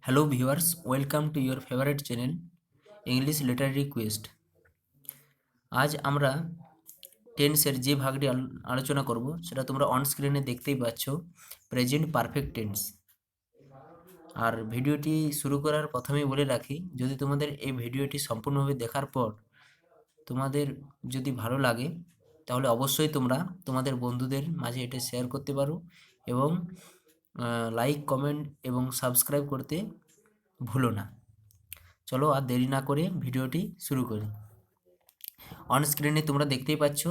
Hello viewers, welcome to your favourite channel English Literary quest. আজ আমরা টেন্সের যে ভাগটি আলোচনা করব সেটা তোমরা অন স্ক্রিনে দেখতেই পাচ্ছ, প্রেজেন্ট পারফেক্ট টেন্স। আর ভিডিওটি শুরু করার প্রথমেই বলে রাখি, যদি তোমাদের এই ভিডিওটি সম্পূর্ণভাবে দেখার পর তোমাদের যদি ভালো লাগে তাহলে অবশ্যই তোমরা তোমাদের বন্ধুদের মাঝে এটা শেয়ার করতে পারো এবং লাইক, কমেন্ট এবং সাবস্ক্রাইব করতে ভুলো না। চলো আর দেরি না করে ভিডিওটি শুরু করি। অন স্ক্রিনে তোমরা দেখতেই পাচ্ছ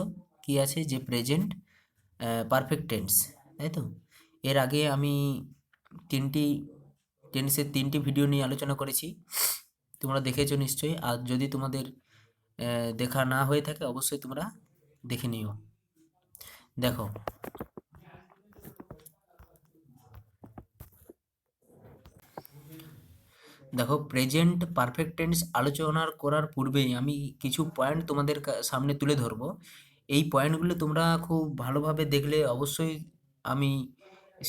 কি আছে, যে প্রেজেন্ট পারফেক্ট টেন্স, তাই তো? এর আগে আমি টেন্সের তিনটি ভিডিও নিয়ে আলোচনা করেছি, তোমরা দেখেছো নিশ্চয়ই। আর যদি তোমাদের দেখা না হয়ে থাকে অবশ্যই তোমরা দেখে নিও। দেখো, প্রেজেন্ট পারফেক্ট টেন্স আলোচনা করার পূর্বেই আমি কিছু পয়েন্ট তোমাদের সামনে তুলে ধরবো। এই পয়েন্টগুলো তোমরা খুব ভালোভাবে দেখলে অবশ্যই আমি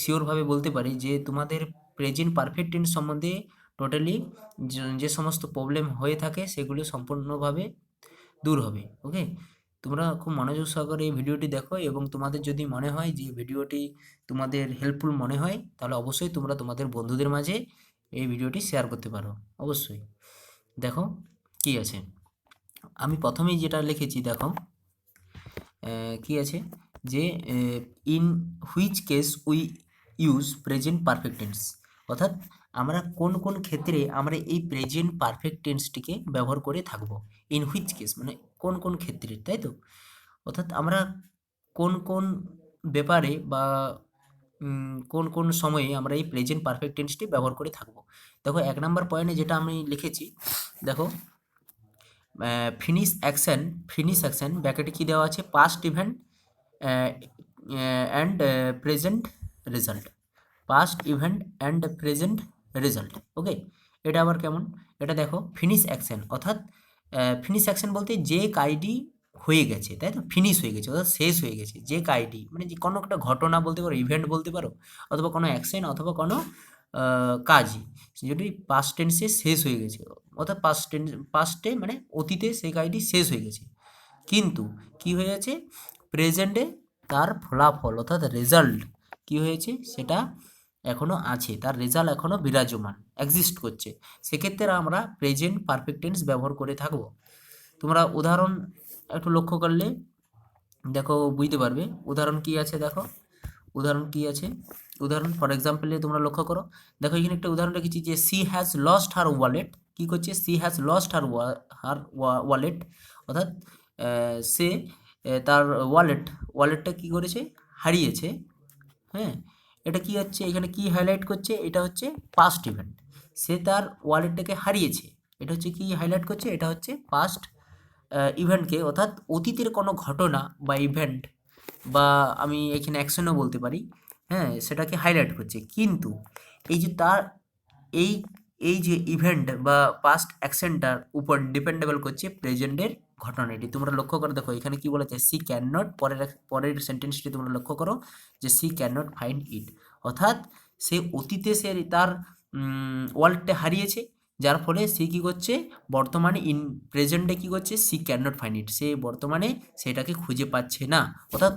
শিওরভাবে বলতে পারি যে তোমাদের প্রেজেন্ট পারফেক্ট টেন্স সম্বন্ধে টোটালি যে সমস্ত প্রবলেম হয়ে থাকে সেগুলো সম্পূর্ণভাবে দূর হবে। ওকে, তোমরা খুব মনোযোগ সহকারে এই ভিডিওটি দেখো এবং তোমাদের যদি মনে হয় যে ভিডিওটি তোমাদের হেল্পফুল মনে হয় তাহলে অবশ্যই তোমরা তোমাদের বন্ধুদের মাঝে এই ভিডিওটি শেয়ার করতে পারো। অবশ্যই দেখো কি আছে, আমি প্রথমেই যেটা লিখেছি দেখো কি আছে, যে in which case we use present perfect tense, অর্থাৎ আমরা কোন কোন ক্ষেত্রে আমরা এই প্রেজেন্ট পারফেক্ট টেন্সটিকে ব্যবহার করে থাকবো। ইন হুইচ কেস মানে কোন কোন ক্ষেত্রে, তাই তো? অর্থাৎ আমরা কোন কোন ব্যাপারে বা কোন কোন সময়ে আমরা এই প্রেজেন্ট পারফেক্ট টেন্সটি ব্যবহার করে থাকবো। দেখো, 1 নম্বর পয়েন্টে যেটা আমি লিখেছি, দেখো ফিনিশ অ্যাকশন ব্র্যাকেটে কী দেওয়া আছে, past event and present result. Past event and present result. Okay, এটা আবার কেমন? এটা দেখো, ফিনিশ অ্যাকশন অর্থাৎ ফিনিশ অ্যাকশন বলতে যে কাজটি হয়ে গেছে, তাই তো? ফিনিশ হয়ে গেছে অর্থাৎ শেষ হয়ে গেছে, যে কাজটি মানে যে কোনো একটা ঘটনা বলতে পারো, ইভেন্ট বলতে পারো, অথবা কোনো অ্যাকশন অথবা কোনো কাজই যদি পাস্ট টেন্সে শেষ হয়ে গেছে, অর্থাৎ পাস্টে মানে অতীতে সেই কাজটি শেষ হয়ে গেছে, কিন্তু কি হয়ে গেছে, প্রেজেন্টে তার ফলাফল অর্থাৎ রেজাল্ট কি হয়েছে সেটা এখনও আছে, তার রেজাল্ট এখনও বিরাজমান, এক্সিস্ট করছে। সেক্ষেত্রে আমরা প্রেজেন্ট পারফেক্ট টেন্স ব্যবহার করে থাকবো। তোমরা উদাহরণ একটু লক্ষ্য করলে দেখো বুঝতে পারবে উদাহরণ কি আছে। দেখো উদাহরণ কি আছে, উদাহরণ ফর এক্সাম্পলে তোমরা লক্ষ্য করো। দেখো এখানে একটা উদাহরণ রেখেছি যে she has lost her wallet. কি করছে, she has lost her wallet, অর্থাৎ সে তার ওয়ালেটটা কি করেছে, হারিয়েছে। হ্যাঁ, এটা কি হচ্ছে, এখানে কি হাইলাইট করছে, এটা হচ্ছে পাস্ট ইভেন্ট। সে তার ওয়ালেটটাকে হারিয়েছে, এটা হচ্ছে কি হাইলাইট করছে, এটা হচ্ছে পাস্ট ইভেন্টকে, অর্থাৎ অতীতের কোনো ঘটনা বা ইভেন্ট, বা আমি এখানে অ্যাকশনও বলতে পারি, হ্যাঁ, সেটাকে হাইলাইট করছে। কিন্তু এই যে তার এই এই যে ইভেন্ট বা পাস্ট অ্যাকশনটার উপর ডিপেন্ডেবল করছে প্রেজেন্টের ঘটনাটি। তোমরা লক্ষ্য করে দেখো এখানে কি বলেছে, সি ক্যান নট, পরের সেন্টেন্সটি তোমরা লক্ষ্য করো যে she can not find it, অর্থাৎ সে অতীতে সে তার ওয়ালেটটা হারিয়েছে, যার ফলে সে কী করছে, বর্তমানে প্রেজেন্টে কী করছে, she can not find it, সে বর্তমানে সেটাকে খুঁজে পাচ্ছে না। অর্থাৎ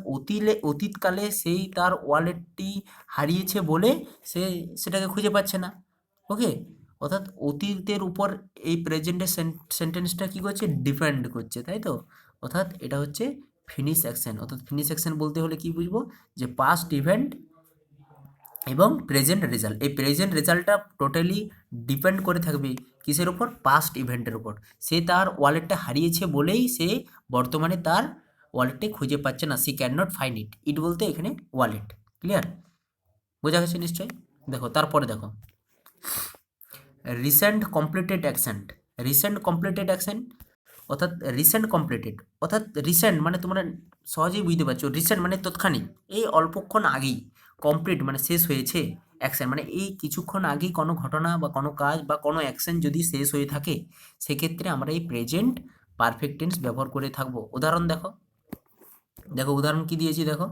অতীতকালে সেই তার ওয়ালেটটি হারিয়েছে বলে সে সেটাকে খুঁজে পাচ্ছে না। ওকে, অর্থাৎ অতীতের উপর এই প্রেজেন্টের সেন্টেন্সটা কী করছে, ডিপেন্ড করছে, তাই তো? অর্থাৎ এটা হচ্ছে ফিনিশ অ্যাকশন। অর্থাৎ ফিনিশ অ্যাকশন বলতে হলে কি বুঝবো, যে পাস্ট ইভেন্ট এবং প্রেজেন্ট রেজাল্ট, এই প্রেজেন্ট রেজাল্টটা টোটালি ডিপেন্ড করে থাকবে কিসের উপর, পাস্ট ইভেন্টের উপর। সে তার ওয়ালেটটা হারিয়েছে বলেই সে বর্তমানে তার ওয়ালেটটা খুঁজে পাচ্ছে না, she can not find it. It বলতে এখানে ওয়ালেট। ক্লিয়ার, বোঝা গেছে নিশ্চয়ই। দেখো তারপরে দেখো, রিসেন্ট কমপ্লিটেড অ্যাকশন, অর্থাৎ রিসেন্ট কমপ্লিটেড অর্থাৎ রিসেন্ট মানে তোমরা সহজেই বুঝতে পারছো, রিসেন্ট মানে তৎক্ষণিক, এই অল্পক্ষণ আগেই, কমপ্লিট মানে শেষ হয়েছে, অ্যাকশন মানে এই কিছুক্ষণ আগেই কোনো ঘটনা বা কোনো কাজ বা কোনো অ্যাকশন যদি শেষ হয়ে থাকে সেক্ষেত্রে আমরা এই প্রেজেন্ট পারফেক্ট টেন্স ব্যবহার করে থাকবো। উদাহরণ দেখো, উদাহরণ কি দিয়েছি, দেখো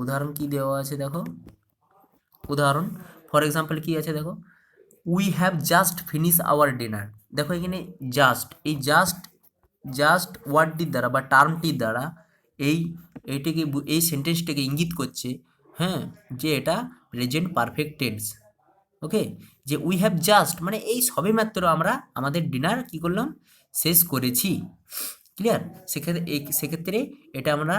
উদাহরণ কি দেওয়া আছে, দেখো উদাহরণ ফর এক্সাম্পল কি আছে, দেখো we have just finish our dinner. দেখো এখানে জাস্ট, এই জাস্ট ওয়ার্ডটির দ্বারা বা টার্মটির দ্বারা এই এইটাকে এই সেন্টেন্সটাকে ইঙ্গিত করছে, হ্যাঁ, যে এটা প্রেজেন্ট পারফেক্ট টেন্স। ওকে, যে উই হ্যাভ জাস্ট মানে এই সবেমাত্র আমরা আমাদের ডিনার কি করলাম, শেষ করেছি। ক্লিয়ার? সেক্ষেত্রে এটা আমরা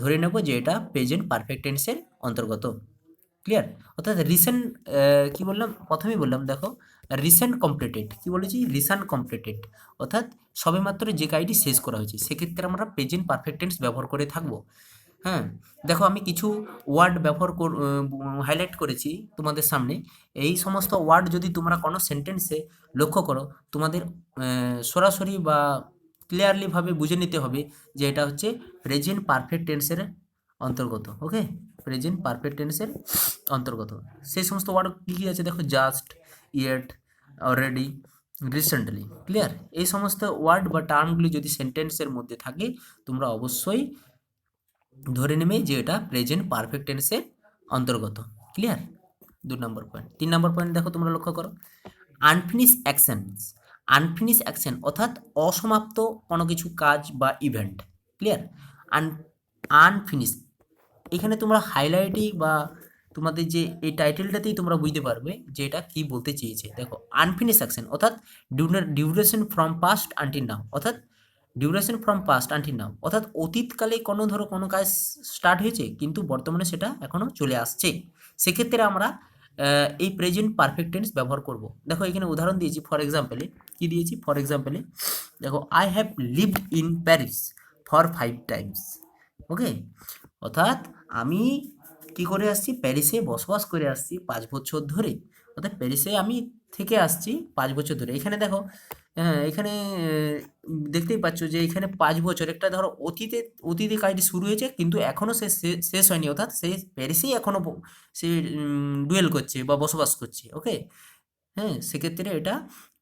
ধরে নেব যে এটা প্রেজেন্ট পারফেক্ট টেন্সের অন্তর্গত। ক্লিয়ার? অর্থাৎ রিসেন্ট, কি বললাম প্রথমেই বললাম, দেখো রিসেন্ট কমপ্লিটেড, কি বলেছি, রিসেন্ট কমপ্লিটেড, অর্থাৎ সবেমাত্র যে কাজটি শেষ করা হয়েছে, সেক্ষেত্রে আমরা প্রেজেন্ট পারফেক্ট টেন্স ব্যবহার করে থাকবো। হ্যাঁ, দেখো আমি কিছু ওয়ার্ড হাইলাইট করেছি তোমাদের সামনে। এই সমস্ত ওয়ার্ড যদি তোমরা কোনো সেন্টেন্সে লক্ষ্য করো, তোমাদের সরাসরি বা ক্লিয়ারলিভাবে বুঝে নিতে হবে যে এটা হচ্ছে প্রেজেন্ট পারফেক্ট টেন্সের অন্তর্গত। ওকে, প্রেজেন্ট পারফেক্ট টেন্সের অন্তর্গত সেই সমস্ত ওয়ার্ড কী কী আছে দেখো, just, yet, already, recently. Clear? এই সমস্ত ওয়ার্ড বা টার্মগুলি যদি সেন্টেন্সের মধ্যে থাকে, তোমরা অবশ্যই ধরে নেবে যে এটা প্রেজেন্ট পারফেক্ট টেন্সের অন্তর্গত। ক্লিয়ার? 2 নম্বর পয়েন্ট। 3 নম্বর পয়েন্ট দেখো, তোমরা লক্ষ্য করো, আনফিনিশ অ্যাকশনস। আনফিনিশ অ্যাকশন অর্থাৎ অসমাপ্ত কোনো কিছু কাজ বা ইভেন্ট। ক্লিয়ার? আনফিনিশ, এখানে তোমরা হাইলাইটই বা তোমাদের যে এই টাইটেলটাতেই তোমরা বুঝতে পারবে যে এটা কি বলতে চেয়েছে। দেখো আনফিনিশ অ্যাকশন অর্থাৎ duration from past until now, অর্থাৎ duration from past until now, অর্থাৎ অতীতকালে কোনো কাজ স্টার্ট হয়েছে কিন্তু বর্তমানে সেটা এখনও চলে আসছে, সেক্ষেত্রে আমরা এই প্রেজেন্ট পারফেক্ট টেন্স ব্যবহার করব। দেখো এখানে উদাহরণ দিয়েছি, ফর এক্সাম্পলে কি দিয়েছি, ফর এক্সাম্পলে দেখো I have lived in Paris for 5 times. Okay, অর্থাৎ আমি কি করে আসছি, প্যারিসে বসবাস করে আসছি 5 বছর ধরে, অর্থাৎ প্যারিসে আমি থেকে আসছি 5 বছর ধরে। এখানে দেখো এখানে দেখতেই পাচ্ছ যে এখানে 5 বছর, একটা ধরো অতীতে কাজটি শুরু হয়েছে কিন্তু এখনও শেষ হয়নি, অর্থাৎ সে প্যারিসেই এখনও সে ডুয়েল করছে বা বসবাস করছে। ওকে, হ্যাঁ, সেক্ষেত্রে এটা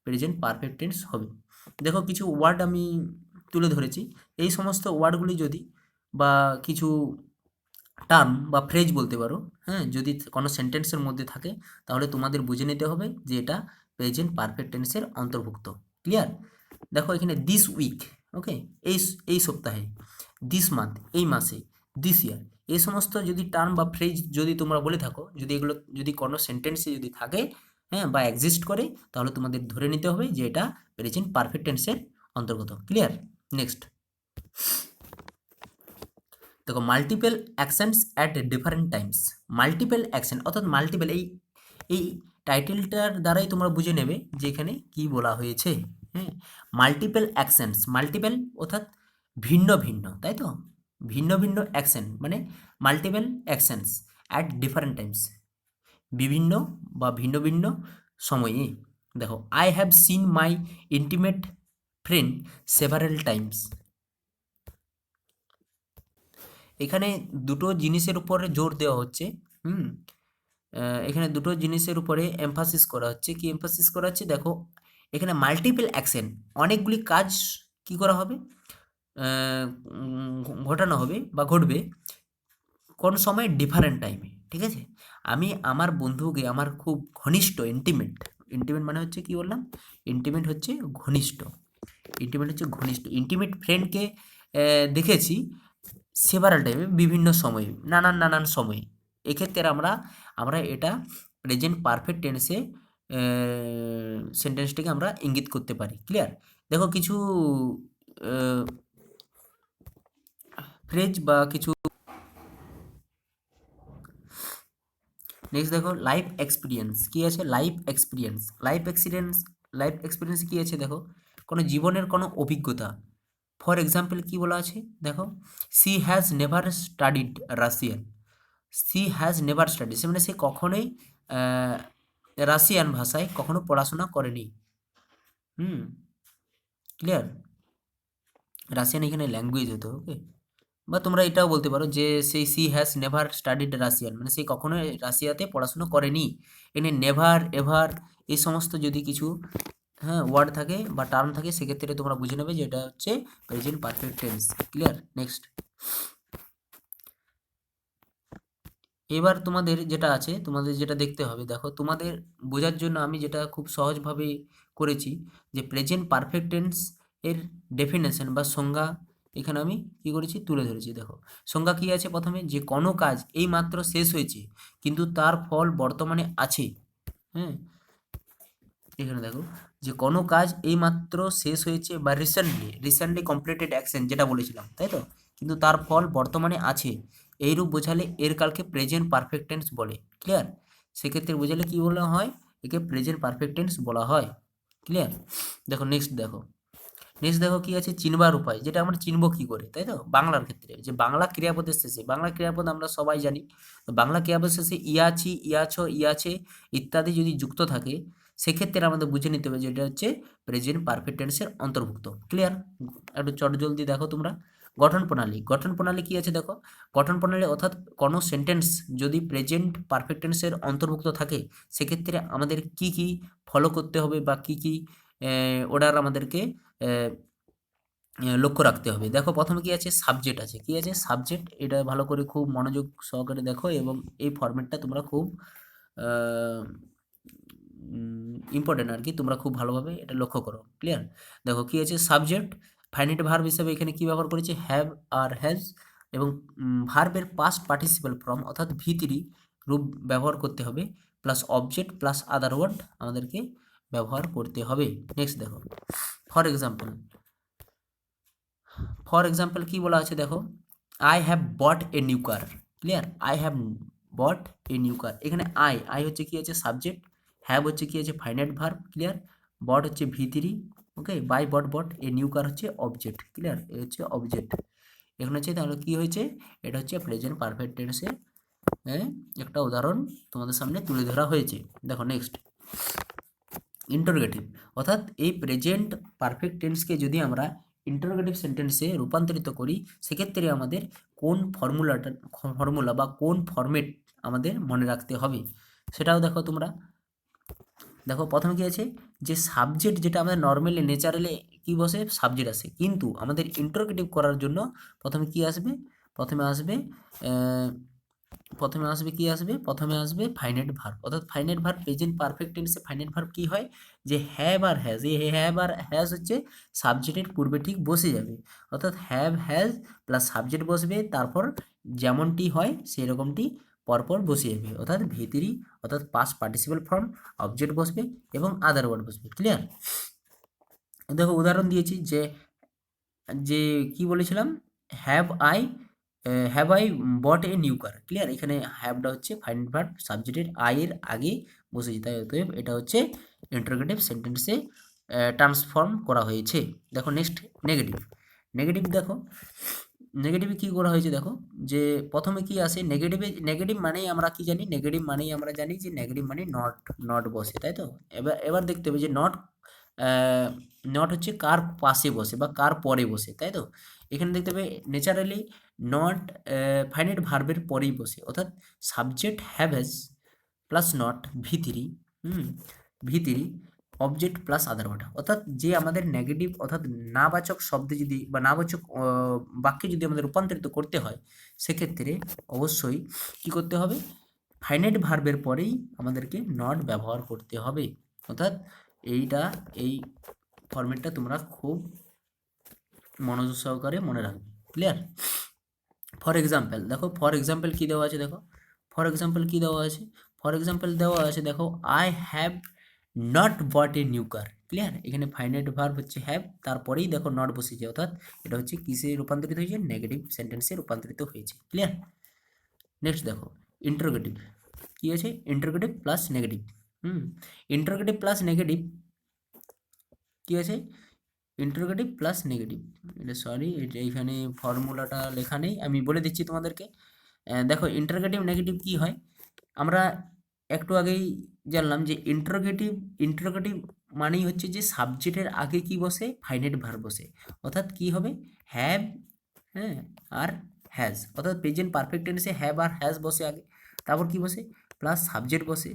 প্রেজেন্ট পারফেক্ট টেন্স হবে। দেখো কিছু ওয়ার্ড আমি তুলে ধরেছি, এই সমস্ত ওয়ার্ডগুলি যদি বা কিছু টার্ম বা ফ্রেজ বলতে পারো, হ্যাঁ, যদি কোনো সেন্টেন্সের মধ্যে থাকে, তাহলে তোমাদের বুঝে নিতে হবে যে এটা প্রেজেন্ট পারফেক্ট টেন্সের অন্তর্ভুক্ত। ক্লিয়ার? দেখো এখানে দিস উইক, ওকে, এই সপ্তাহে, দিস মান্থ, এই মাসে, দিস ইয়ার, এই সমস্ত যদি টার্ম বা ফ্রেজ যদি তোমরা বলে থাকো, যদি এগুলো যদি কোনো সেন্টেন্সে যদি থাকে, হ্যাঁ, বা এক্সিস্ট করে, তাহলে তোমাদের ধরে নিতে হবে যে এটা প্রেজেন্ট পারফেক্ট টেন্সের অন্তর্গত। ক্লিয়ার? নেক্সট দেখো multiple actions at different Times. Multiple action অর্থাৎ মাল্টিপল, এই টাইটেলটার দ্বারাই তোমরা বুঝে নেবে যে এখানে কি বলা হয়েছে। হ্যাঁ, মাল্টিপল অ্যাকশনস, মাল্টিপল অর্থাৎ ভিন্ন ভিন্ন, তাই তো, ভিন্ন ভিন্ন অ্যাকশন মানে multiple actions at different Times, বিভিন্ন বা ভিন্ন ভিন্ন সময়ে। দেখো I have seen my intimate friend several Times. এখানে দুটো জিনিসের উপরে জোর দেওয়া হচ্ছে। এখানে দুটো জিনিসের উপরে এমফাসিস করা হচ্ছে। কি এমফাসিস করা হচ্ছে, দেখো এখানে মাল্টিপল অ্যাকশন, অনেকগুলি কাজ কি করা হবে, ঘটানো হবে বা ঘটবে কোন সময়, ডিফারেন্ট টাইমে। ঠিক আছে, আমি আমার বন্ধুকে, আমার খুব ঘনিষ্ঠ ইন্টিমেট মানে হচ্ছে কি বললাম, ইন্টিমেট হচ্ছে ঘনিষ্ঠ, ইন্টিমেট ফ্রেন্ডকে দেখেছি সেভারাল টাইমে, বিভিন্ন সময়ে, নানান সময়ে। এক্ষেত্রে আমরা এটা প্রেজেন্ট পারফেক্ট টেন্সে সেন্টেন্সটাকে আমরা ইঙ্গিত করতে পারি। ক্লিয়ার? দেখো কিছু ফ্রেজ বা কিছু নেক্সট দেখো লাইফ এক্সপিরিয়েন্স। কি আছে, লাইফ এক্সপিরিয়েন্স কি আছে, দেখো কোনো জীবনের কোনো অভিজ্ঞতা। ফর এক্সাম্পল কি বলা আছে, দেখো she has never studied Russian. She has never study, সে মানে সে কখনোই রাশিয়ান ভাষায় কখনো পড়াশোনা করেনি। ক্লিয়ার? রাশিয়ান এখানে ল্যাঙ্গুয়েজ হতো। ওকে, বা তোমরা এটাও বলতে পারো যে সেই C has never studied Russian, মানে সে কখনো রাশিয়াতে পড়াশুনো করেনি। এখানে নেভার, এভার, এই সমস্ত যদি কিছু, হ্যাঁ, ওয়ার্ড থাকে বা টার্ম থাকে, সেক্ষেত্রে তোমরা বুঝে নেবে যে এটা হচ্ছে present perfect tense. Clear? Next এবার তোমাদের যেটা আছে, তোমাদের যেটা দেখতে হবে, দেখো তোমাদের বোঝার জন্য আমি যেটা খুব সহজভাবে করেছি, যে প্রেজেন্ট পারফেক্ট টেন্স এর ডেফিনেশন বা সংজ্ঞা এখানে আমি কি করেছি তুলে ধরেছি। দেখো সংজ্ঞা কি আছে, প্রথমে যে কোনো কাজ এই মাত্র শেষ হয়েছে কিন্তু তার ফল বর্তমানে আছে। হ্যাঁ, এখানে দেখো যে কোনো কাজ এইমাত্র শেষ হয়েছে বা রিসেন্টলি কমপ্লিটেড অ্যাকশন যেটা বলেছিলাম, তাই তো, কিন্তু তার ফল বর্তমানে আছে, এইরূপ বোঝালে এর কালকে প্রেজেন্ট পারফেক্ট টেন্স বলে। ক্লিয়ার? সেক্ষেত্রে বোঝালে কি বলা হয়, একে প্রেজেন্ট পারফেক্ট টেন্স বলা হয়। ক্লিয়ার? দেখো নেক্সট দেখো কি আছে, চিনবার উপায়, যেটা আমরা চিনবো কি করে, তাই তো, বাংলার ক্ষেত্রে যে বাংলা ক্রিয়াপদের শেষে, বাংলা ক্রিয়াপদ আমরা সবাই জানি, তো বাংলা ক্রিয়াপদ শেষে ইয়াছি, ইয়াছো, ইয়াছে ইত্যাদি যদি যুক্ত থাকে, সেক্ষেত্রে আমাদের বুঝে নিতে হবে যে এটা হচ্ছে প্রেজেন্ট পারফেক্ট টেন্সের অন্তর্ভুক্ত। ক্লিয়ার? একটু চটজলদি দেখো তোমরা। গঠন প্রণালী কি আছে দেখো, গঠন প্রণালী অর্থাৎ কোনো সেন্টেন্স যদি প্রেজেন্ট পারফেক্ট টেন্সের অন্তর্ভুক্ত থাকে, সেক্ষেত্রে আমাদের কি কি ফলো করতে হবে বা কি কি অর্ডার আমাদেরকে আহ, লক্ষ্য রাখতে হবে। দেখো প্রথমে কি আছে, সাবজেক্ট আছে, কি আছে সাবজেক্ট, এটা ভালো করে খুব মনোযোগ সহকারে দেখো এবং এই ফরম্যাটটা তোমরা খুব ইম্পর্টেন্ট আর কি, তোমরা খুব ভালোভাবে এটা লক্ষ্য করো। ক্লিয়ার? দেখো কি আছে, সাবজেক্ট ফাইনাইট ভার্ব হিসেবে এখানে কি ব্যবহার করেছে, হ্যাভ আর হ্যাজ, এবং ভার্বের পাস্ট পার্টিসিপাল ফর্ম অর্থাৎ ভি3 রূপ ব্যবহার করতে হবে, plus object plus other word আমাদেরকে ব্যবহার করতে হবে। নেক্সট দেখো, ফর এক্সাম্পল কি বলা আছে দেখো, I have bought a new car. Clear? I have bought a new কার, এখানে আই হচ্ছে কি আছে সাবজেক্ট, হ্যাভ হচ্ছে কি আছে ফাইনাইট ভার্ব। ক্লিয়ার? বট হচ্ছে ভি3, ওকে, বাই বট এ নিউ কার হচ্ছে অবজেক্ট। ক্লিয়ার? এ হচ্ছে অবজেক্ট। এখানে হচ্ছে তাহলে কি হয়েছে, এটা হচ্ছে প্রেজেন্ট পারফেক্ট টেন্সে একটা উদাহরণ তোমাদের সামনে তুলে ধরা হয়েছে। দেখো নেক্সট, ইন্টারোগেটিভ, অর্থাৎ এই প্রেজেন্ট পারফেক্ট টেন্সকে যদি আমরা ইন্টারোগেটিভ সেন্টেন্সে রূপান্তরিত করি, সেক্ষেত্রে আমাদের কোন ফর্মুলা বা কোন ফরম্যাট আমাদের মনে রাখতে হবে, সেটাও দেখো তোমরা। দেখো প্রথমে কি আছে, যে সাবজেক্ট যেটা আমাদের নর্মালি ন্যাচারালি কি বসে, সাবজেক্ট আসে, কিন্তু আমাদের ইন্টারোগেটিভ করার জন্য প্রথমে কি আসবে, প্রথমে আসবে প্রথমে আসবে ফাইনাইট ভার্ব, অর্থাৎ ফাইনাইট ভার্ব প্রেজেন্ট পারফেক্ট টেন্সে ফাইনাইট ভার্ব কি হয়, যে হ্যাভ আর হ্যাজ, এই হ্যাভ আর হ্যাজ হচ্ছে সাবজেক্টের পূর্বে ঠিক বসে যাবে, অর্থাৎ হ্যাভ হ্যাজ প্লাস সাবজেক্ট বসবে, তারপর যেমনটি হয় সেই রকমটি পরপর বসে যাবে, অর্থাৎ ভি3, অর্থাৎ পাস্ট পার্টিসিপাল ফর্ম, অবজেক্ট বসবে এবং আদার ওয়ার্ড বসবে। ক্লিয়ার? দেখো উদাহরণ দিয়েছি যে যে কি বলেছিলাম, have I have I bought a new car. Clear? এখানে হ্যাভটা হচ্ছে ফাইনাইট ভার্ব, সাবজেক্টের আই এর আগে বসেছে, তাই অতএব এটা হচ্ছে ইন্টারোগেটিভ সেন্টেন্সে ট্রান্সফর্ম করা হয়েছে। দেখো নেক্সট, নেগেটিভ। দেখো নেগেটিভে কি করা হয়েছে, দেখো যে প্রথমে কি আসে, নেগেটিভ মানেই আমরা কি জানি, নেগেটিভ মানেই আমরা জানি যে নেগেটিভ মানে নট বসে, তাই তো। এবার দেখতে হবে যে নট হচ্ছে কার পাশে বসে বা কার পরে বসে, তাই তো। এখানে দেখতে হবে ন্যাচারালি নট ফাইনাইট ভার্বের পরেই বসে, অর্থাৎ subject হ্যাভেজ plus not ভি3, ভি3 object plus other word, অর্থাৎ যে আমাদের নেগেটিভ অর্থাৎ নাবাচক শব্দে যদি বা নাবাচক বাক্যে যদি আমাদের রূপান্তরিত করতে হয়, সেক্ষেত্রে অবশ্যই কি করতে হবে, ফাইনাইট ভার্বের পরেই আমাদেরকে নট ব্যবহার করতে হবে, অর্থাৎ এই ফরম্যাটটা তোমরা খুব মনোযোগ সহকারে মনে রাখবে। ক্লিয়ার? ফর এক্সাম্পল দেখো, ফর এক্সাম্পল কি দেওয়া আছে দেখো, ফর এক্সাম্পল কি দেওয়া আছে, দেখো I have not bought a new car. Clear? এখানে ফাইনাইট ভার্ব হচ্ছে হ্যাভ, তারপরেই দেখো নট বসেছে, অর্থাৎ এটা হচ্ছে কিসে রূপান্তরিত হয়েছে, নেগেটিভ সেন্টেন্সে রূপান্তরিত হয়েছে। ক্লিয়ার? নেক্সট দেখো, ইন্টারোগেটিভ কি আছে, interrogative plus negative. Interrogative plus negative কি আছে, ইন্টারোগেটিভ প্লাস নেগেটিভ, এটা সরি, এটা এখানে ফর্মুলাটা লেখা নেই, আমি বলে দিচ্ছি তোমাদেরকে। দেখো ইন্টারোগেটিভ নেগেটিভ কি হয়, আমরা একটু আগেই জানলাম যে ইন্টারোগেটিভ মানেই হচ্ছে যে সাবজেক্টের আগে কি বসে, ফাইনাইট ভার্ব বসে, অর্থাৎ কি হবে, হ্যাভ, হ্যাঁ, আর হ্যাজ, অর্থাৎ প্রেজেন্ট পারফেক্ট টেন্সে হ্যাভ আর হ্যাজ বসে আগে, তারপর কি বসে, প্লাস সাবজেক্ট বসে।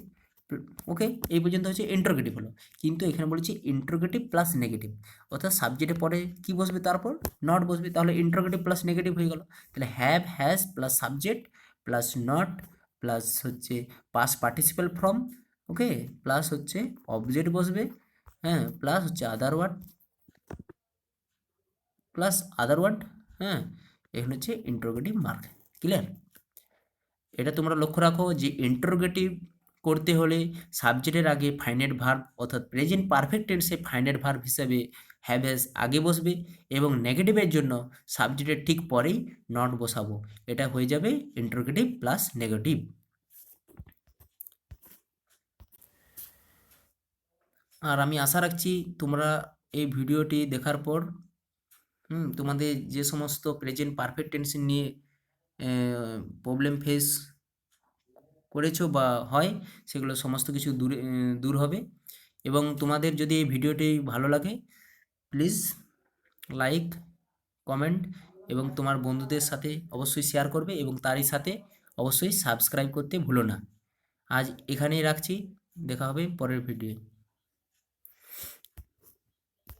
ওকে, এই পর্যন্ত হচ্ছে ইন্টারোগেটিভ হলো, কিন্তু এখানে বলেছি ইন্টারোগেটিভ প্লাস নেগেটিভ, অর্থাৎ সাবজেক্টের পরে কি বসবে, তারপর নট বসবে, তাহলে ইন্টারোগেটিভ প্লাস নেগেটিভ হয়ে গেল, তাহলে have has plus subject plus not plus হচ্ছে past participle form, okay, plus হচ্ছে অবজেক্ট বসবে, হ্যাঁ, প্লাস হচ্ছে other word, plus other word, হ্যাঁ, এখানে হচ্ছে ইন্টারোগেটিভ মার্ক। ক্লিয়ার? এটা তোমরা লক্ষ্য রাখো যে ইন্টারোগেটিভ করতে হলে সাবজেক্টের আগে ফাইনাইট ভার্ব অর্থাৎ প্রেজেন্ট পারফেক্ট টেন্সে ফাইনাইট ভার্ব হিসাবে হ্যাভ হ্যাজ আগে বসবে, এবং নেগেটিভের জন্য সাবজেক্টের ঠিক পরেই নট বসাবো। এটা হয়ে যাবে ইন্টারোগেটিভ প্লাস নেগেটিভ। আর আমি আশা রাখছি তোমরা এই ভিডিওটি দেখার পর তোমাদের যে সমস্ত প্রেজেন্ট পারফেক্ট টেন্স নিয়ে প্রবলেম ফেস করেছো বা হয়, সেগুলো সমস্ত কিছু দূর হবে। এবং তোমাদের যদি এই ভিডিওটি ভালো লাগে, প্লিজ লাইক, কমেন্ট এবং তোমার বন্ধুদের সাথে অবশ্যই শেয়ার করবে, এবং তারই সাথে অবশ্যই সাবস্ক্রাইব করতে ভুলো না। আজ এখানেই রাখছি, দেখা হবে পরের ভিডিও।